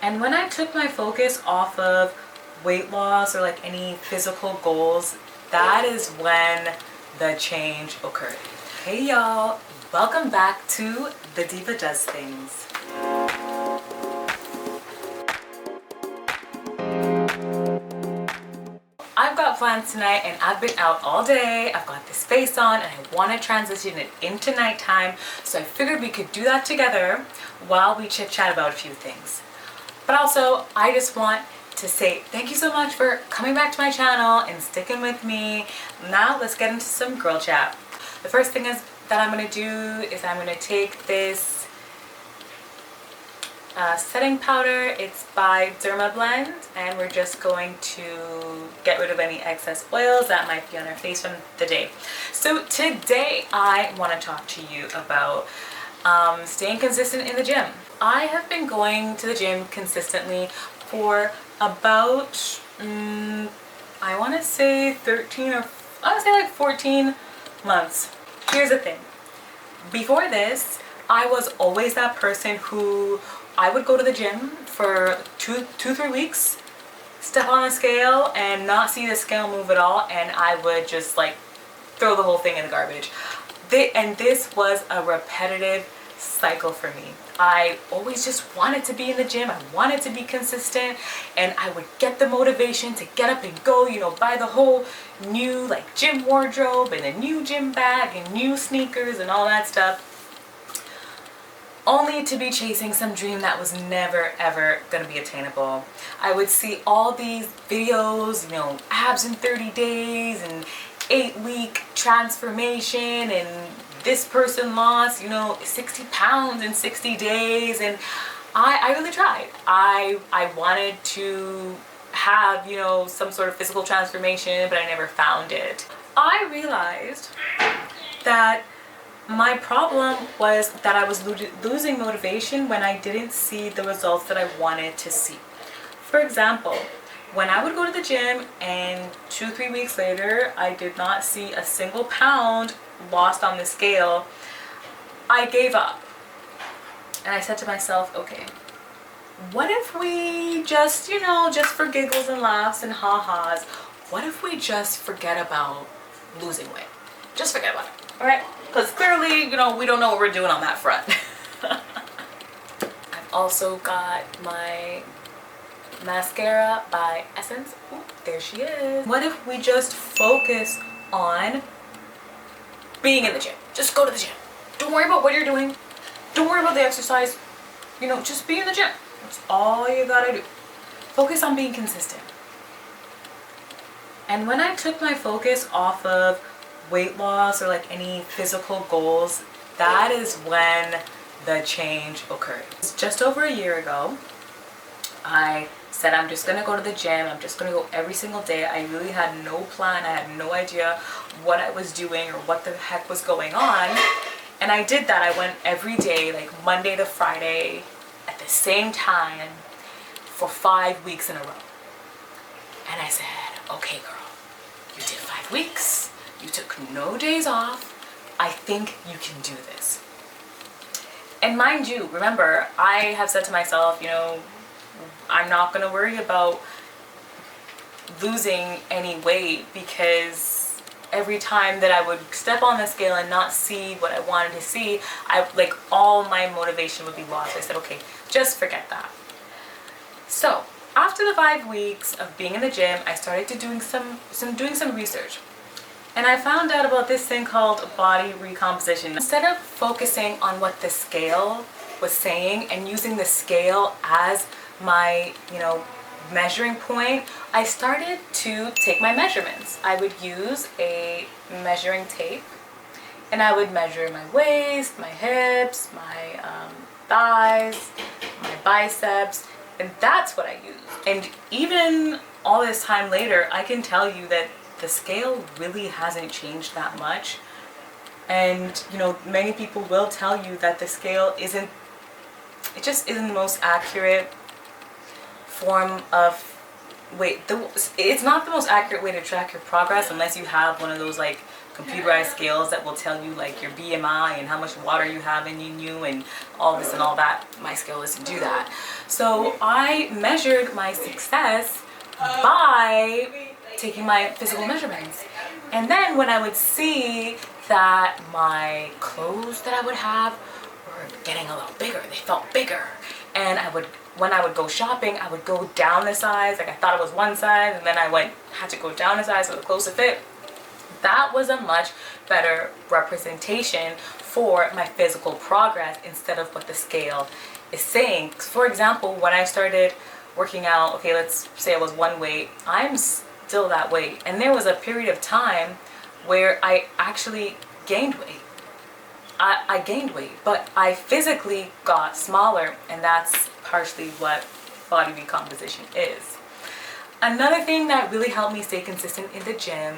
And when I took my focus off of weight loss or like any physical goals, that is when the change occurred. Hey y'all, welcome back to The Diva Does Things. I've got plans tonight and I've been out all day. I've got this face on and I want to transition it into nighttime. So I figured we could do that together while we chit chat about a few things. But also, I just want to say thank you so much for coming back to my channel and sticking with me. Now let's get into some girl chat. The first thing is that I'm going to do is I'm going to take this setting powder. It's by Blend, and we're just going to get rid of any excess oils that might be on our face from the day. So today I want to talk to you about staying consistent in the gym. I have been going to the gym consistently for about I want to say 13 or I want to say like 14 months. Here's the thing. Before this, I was always that person who I would go to the gym for two, 3 weeks, step on a scale and not see the scale move at all, and I would just like throw the whole thing in the garbage. And this was a repetitive cycle for me. I always just wanted to be in the gym. I wanted to be consistent, and I would get the motivation to get up and go, you know, buy the whole new like gym wardrobe and a new gym bag and new sneakers and all that stuff, only to be chasing some dream that was never ever gonna be attainable. I would see all these videos, you know, abs in 30 days and 8-week transformation, and this person lost, you know, 60 pounds in 60 days, and I really tried. I wanted to have, you know, some sort of physical transformation, but I never found it. I realized that my problem was that I was losing motivation when I didn't see the results that I wanted to see. For example, when I would go to the gym and 2-3 weeks later I did not see a single pound lost on the scale, I gave up. And I said to myself, okay, what if we just, you know, just for giggles and laughs and ha-has, what if we just forget about losing weight? Just forget about it, all right? Because clearly, you know, we don't know what we're doing on that front. I've also got my mascara by Essence. Ooh, there she is. What if we just focus on being in the gym? Just go to the gym. Don't worry about what you're doing. Don't worry about the exercise. You know, just be in the gym. That's all you gotta do. Focus on being consistent. And when I took my focus off of weight loss or like any physical goals, that is when the change occurred. Just over a year ago, I said I'm just gonna go to the gym. I'm just gonna go every single day. I really had no plan. I had no idea what I was doing or what the heck was going on. And I did that. I went every day, like Monday to Friday at the same time for 5 weeks in a row. And I said, okay girl, you did 5 weeks. You took no days off. I think you can do this. And mind you, remember, I have said to myself, you know, I'm not going to worry about losing any weight, because every time that I would step on the scale and not see what I wanted to see, like all my motivation would be lost. I said, okay, just forget that. So after the 5 weeks of being in the gym, I started to doing some research. And I found out about this thing called body recomposition. Instead of focusing on what the scale was saying and using the scale as my, you know, measuring point, I started to take my measurements. I would use a measuring tape and I would measure my waist, my hips, my thighs, my biceps, and that's what I used. And even all this time later, I can tell you that the scale really hasn't changed that much. And you know, many people will tell you that the scale just isn't the most accurate form of weight. It's not the most accurate way to track your progress unless you have one of those like computerized scales that will tell you like your BMI and how much water you have in you and all this and all that. My scale doesn't do that. So I measured my success by taking my physical measurements. And then when I would see that my clothes that I would have were getting a little bigger, they felt bigger. And when I would go shopping, I would go down a size, like I thought it was one size, and then had to go down a size so the clothes to fit. That was a much better representation for my physical progress instead of what the scale is saying. For example, when I started working out, okay, let's say I was one weight, I'm still that weight. And there was a period of time where I actually gained weight. I gained weight, but I physically got smaller, and that's partially what body recomposition is. Another thing that really helped me stay consistent in the gym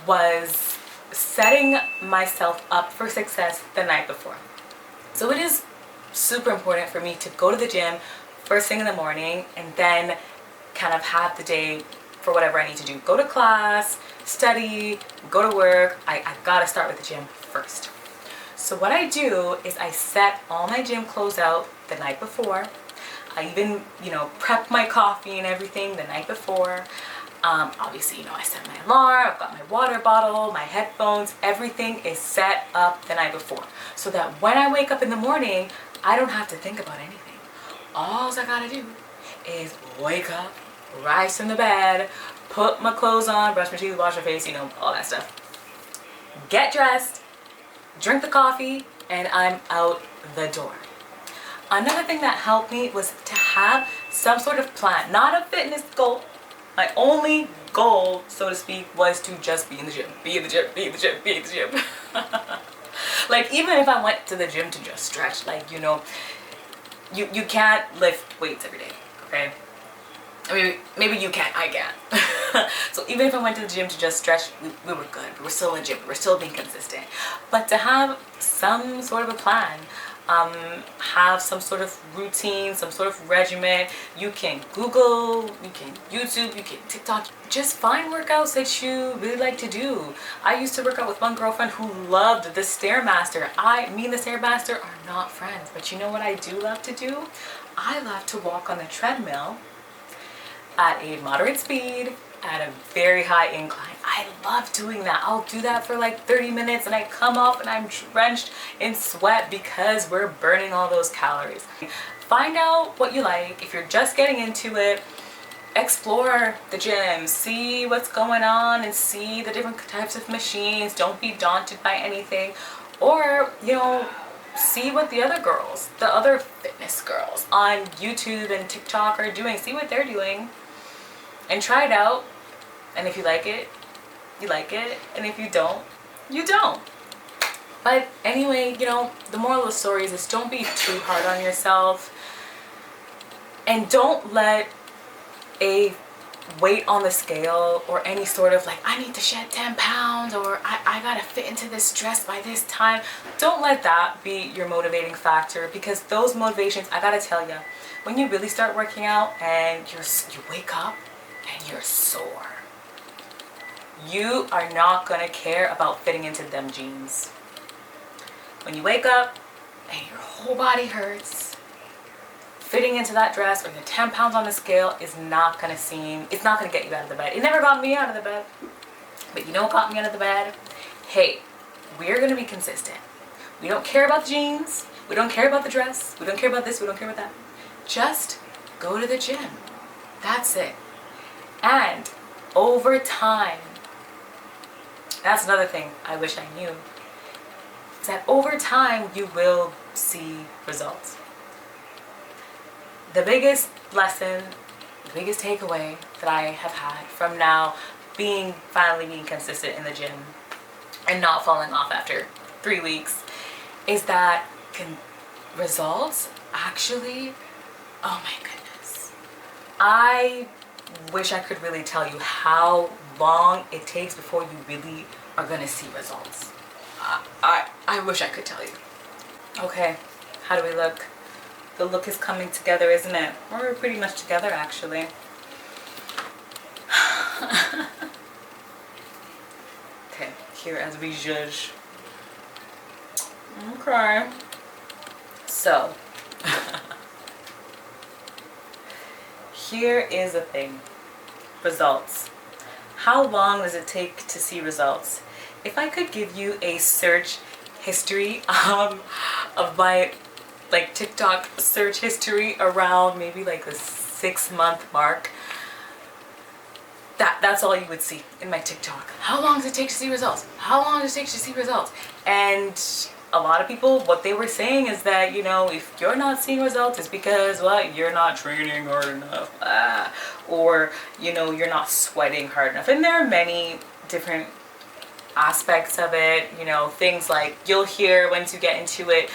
was setting myself up for success the night before. So it is super important for me to go to the gym first thing in the morning and then kind of have the day for whatever I need to do. Go to class, study, go to work. I gotta start with the gym first. So what I do is I set all my gym clothes out the night before. I even, prep my coffee and everything the night before. Obviously, I set my alarm, I've got my water bottle, my headphones, everything is set up the night before. So that when I wake up in the morning, I don't have to think about anything. All I gotta do is wake up, rise from the bed, put my clothes on, brush my teeth, wash my face, all that stuff. Get dressed, drink the coffee, and I'm out the door. Another thing that helped me was to have some sort of plan, not a fitness goal. My only goal, so to speak, was to just be in the gym, be in the gym, be in the gym, be in the gym. Like, even if I went to the gym to just stretch, like, you can't lift weights every day, okay? I mean, maybe you can, I can't. So even if I went to the gym to just stretch, we were good. We were still in the gym. We were still being consistent. But to have some sort of a plan, have some sort of routine, some sort of regimen. You can Google, you can YouTube, you can TikTok. Just find workouts that you really like to do. I used to work out with one girlfriend who loved the Stairmaster. Me and the Stairmaster are not friends, but you know what I do love to do? I love to walk on the treadmill at a moderate speed, at a very high incline. I love doing that. I'll do that for like 30 minutes and I come off and I'm drenched in sweat because we're burning all those calories. Find out what you like. If you're just getting into it, explore the gym, see what's going on and see the different types of machines. Don't be daunted by anything. Or, see what the other girls, the other fitness girls on YouTube and TikTok are doing. See what they're doing and try it out. And if you like it, you like it. And if you don't, you don't. But anyway, the moral of the story is don't be too hard on yourself. And don't let a weight on the scale or any sort of like, I need to shed 10 pounds or I gotta fit into this dress by this time. Don't let that be your motivating factor, because those motivations, I gotta tell you, when you really start working out and you wake up and you're sore, you are not gonna care about fitting into them jeans. When you wake up and your whole body hurts, fitting into that dress or the 10 pounds on the scale is not gonna it's not gonna get you out of the bed. It never got me out of the bed. But you know what got me out of the bed? Hey, we're gonna be consistent. We don't care about the jeans. We don't care about the dress. We don't care about this. We don't care about that. Just go to the gym. That's it. And over time, that's another thing I wish I knew, is that over time you will see results. The biggest lesson, the biggest takeaway that I have had from now finally being consistent in the gym and not falling off after 3 weeks is that results actually, oh my goodness. I wish I could really tell you how long it takes before you really are gonna see results. I wish I could tell you. Okay, how do we look? The look is coming together, isn't it? We're pretty much together, actually. Okay, here as we judge. Okay. So, here is the thing. Results. How long does it take to see results? If I could give you a search history of my like TikTok search history around maybe like the 6-month mark, that's all you would see in my TikTok. How long does it take to see results? How long does it take to see results? And a lot of people, what they were saying is that, you know, if you're not seeing results, it's because, well, you're not training hard enough. Or, you know, you're not sweating hard enough. And there are many different aspects of it, you know, things like you'll hear once you get into it,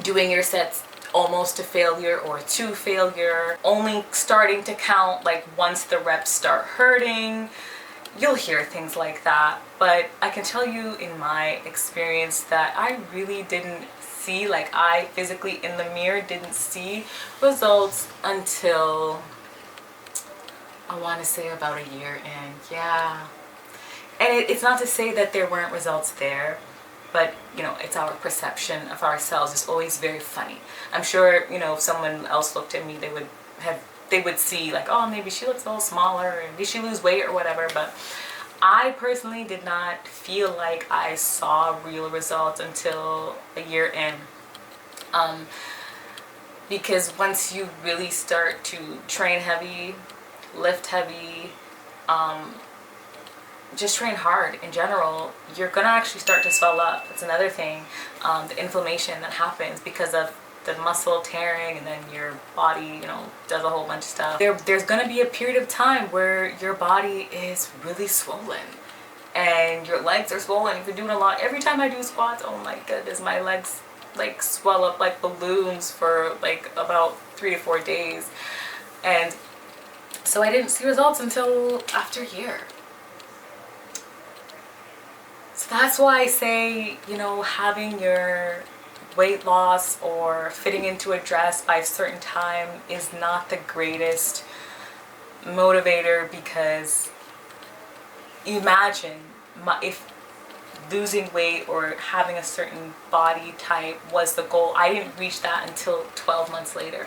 doing your sets almost to failure or to failure, only starting to count like once the reps start hurting. You'll hear things like that, but I can tell you in my experience that I really didn't see, like I physically in the mirror didn't see results until I want to say about a year in. Yeah. And it's not to say that there weren't results there, but you know, it's our perception of ourselves is always very funny. I'm sure, you know, if someone else looked at me, they would see like, oh, maybe she looks a little smaller, and did she lose weight or whatever. But I personally did not feel like I saw real results until a year in. Because once you really start to train heavy, lift heavy, just train hard in general, you're gonna actually start to swell up. That's another thing, the inflammation that happens because of the muscle tearing, and then your body, you know, does a whole bunch of stuff. There's gonna be a period of time where your body is really swollen and your legs are swollen. If you're doing a lot, every time I do squats, oh my goodness, my legs like swell up like balloons for like about 3 to 4 days. And so I didn't see results until after a year. So that's why I say, you know, having your weight loss or fitting into a dress by a certain time is not the greatest motivator, because imagine if losing weight or having a certain body type was the goal. I didn't reach that until 12 months later.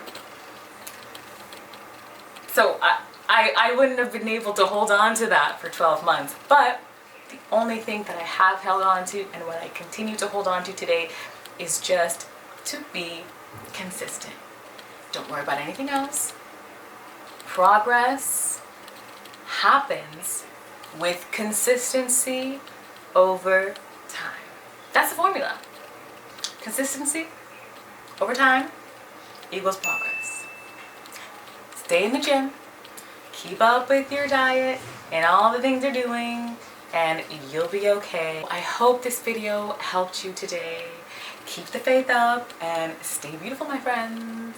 So I wouldn't have been able to hold on to that for 12 months. But the only thing that I have held on to and what I continue to hold on to today is just to be consistent. Don't worry about anything else. Progress happens with consistency over time. That's the formula. Consistency over time equals progress. Stay in the gym, keep up with your diet and all the things you're doing, and you'll be okay. I hope this video helped you today. Keep the faith up and stay beautiful, my friends.